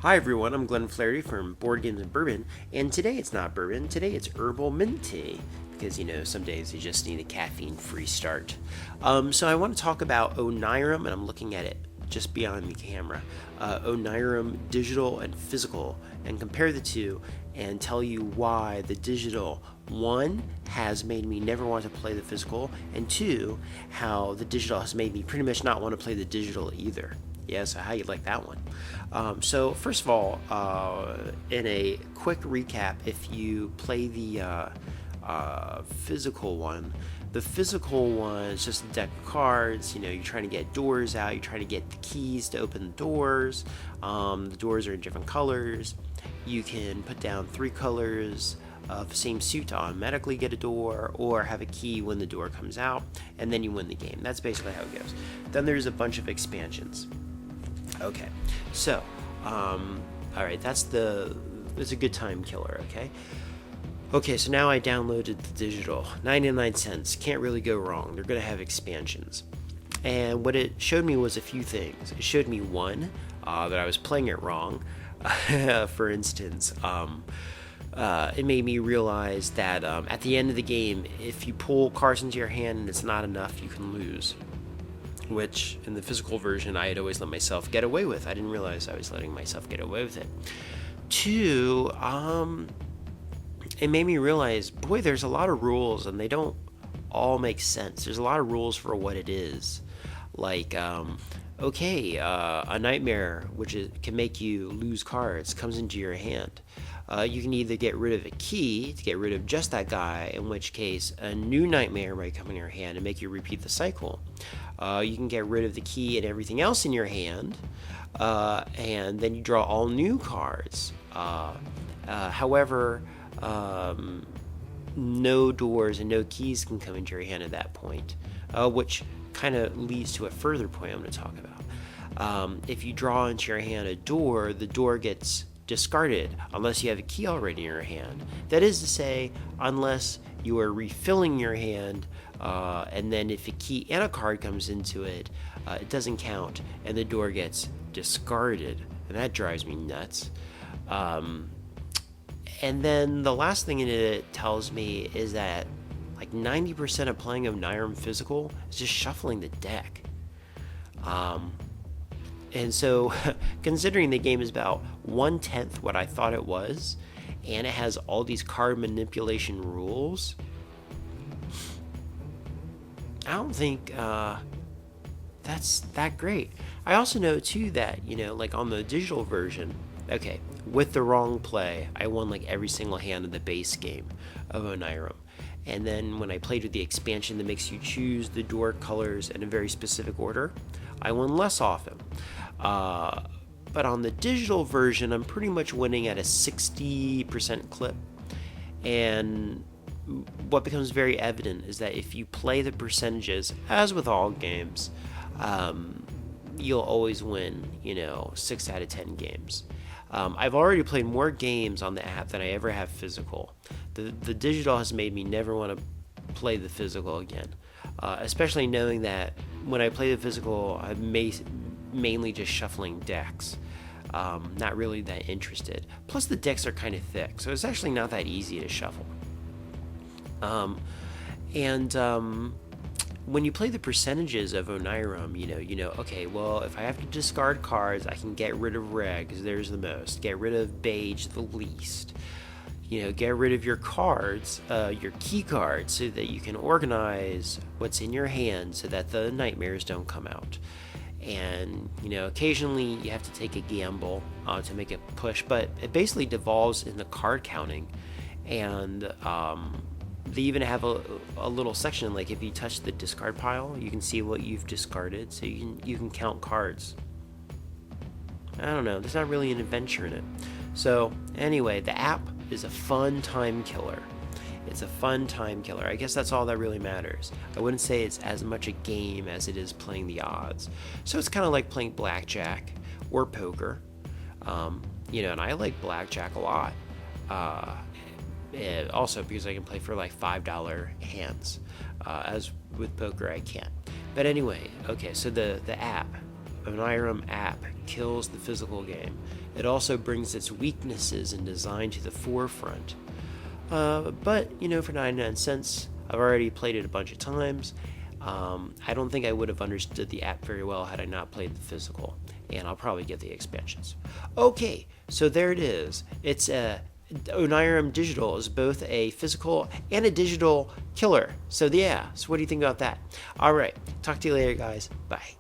Hi everyone, I'm Glenn Flaherty from Boardgames and Bourbon, and today it's not bourbon, today it's herbal mint tea, because some days you just need a caffeine-free start. So I want to talk about Onirim, and I'm looking at it just behind the camera. Onirim digital and physical, and compare the two and tell you why the digital, one, has made me never want to play the physical, and two, how the digital has made me pretty much not want to play the digital either. Yeah, so how you like that one? So first of all, in a quick recap, if you play the physical one, the physical one is just a deck of cards. You're trying to get doors out. You're trying to get the keys to open the doors. The doors are in different colors. You can put down 3 colors of the same suit to automatically get a door, or have a key when the door comes out, and then you win the game. That's basically how it goes. Then there's a bunch of expansions. Okay, so, all right, it's a good time killer, okay? Okay, so now I downloaded the digital, 99 cents, can't really go wrong. They're gonna have expansions. And what it showed me was a few things. It showed me, one, that I was playing it wrong. For instance, it made me realize that at the end of the game, if you pull cards into your hand and it's not enough, you can lose. Which, in the physical version, I had always let myself get away with. I didn't realize I was letting myself get away with it. Two, it made me realize, boy, there's a lot of rules, and they don't all make sense. There's a lot of rules for what it is. Like, a nightmare, which can make you lose cards, comes into your hand. You can either get rid of a key to get rid of just that guy, in which case a new nightmare might come in your hand and make you repeat the cycle. You can get rid of the key and everything else in your hand, and then you draw all new cards. However, no doors and no keys can come into your hand at that point, which kind of leads to a further point I'm going to talk about. If you draw into your hand a door, the door gets discarded unless you have a key already in your hand. That is to say, unless you are refilling your hand, and then if a key and a card comes into it, it doesn't count, and the door gets discarded, and that drives me nuts. And then the last thing it tells me is that like 90% of playing Onirim physical is just shuffling the deck. And so, considering the game is about 1/10 what I thought it was, and it has all these card manipulation rules, I don't think that's that great. I also know too that, like on the digital version, okay, with the wrong play, I won like every single hand of the base game of Onirim. And then when I played with the expansion that makes you choose the door colors in a very specific order, I won less often. But on the digital version, I'm pretty much winning at a 60% clip. And what becomes very evident is that if you play the percentages, as with all games, you'll always win, 6 out of 10 games. I've already played more games on the app than I ever have physical. The digital has made me never want to play the physical again, especially knowing that when I play the physical, I'm mainly just shuffling decks, not really that interested. Plus the decks are kind of thick, so it's actually not that easy to shuffle. When you play the percentages of Onirim, okay, well, if I have to discard cards, I can get rid of regs, there's the most. Get rid of beige, the least. Get rid of your cards, your key cards, so that you can organize what's in your hand so that the nightmares don't come out. And, occasionally you have to take a gamble to make it push, but it basically devolves into card counting. And, they even have a little section, like if you touch the discard pile, you can see what you've discarded, so you can count cards. I don't know, there's not really an adventure in it. So anyway, the app is a fun time killer. It's a fun time killer. I guess that's all that really matters. I wouldn't say it's as much a game as it is playing the odds. So it's kind of like playing blackjack or poker. And I like blackjack a lot. Also because I can play for like $5 hands, as with poker I can't. But anyway, okay, so the app, Onirim app kills the physical game. It also brings its weaknesses in design to the forefront. But, for 99 cents, I've already played it a bunch of times. I don't think I would have understood the app very well had I not played the physical, and I'll probably get the expansions. Okay, so there it is. It's Onirim Digital is both a physical and a digital killer. So yeah, so what do you think about that? All right, talk to you later, guys. Bye.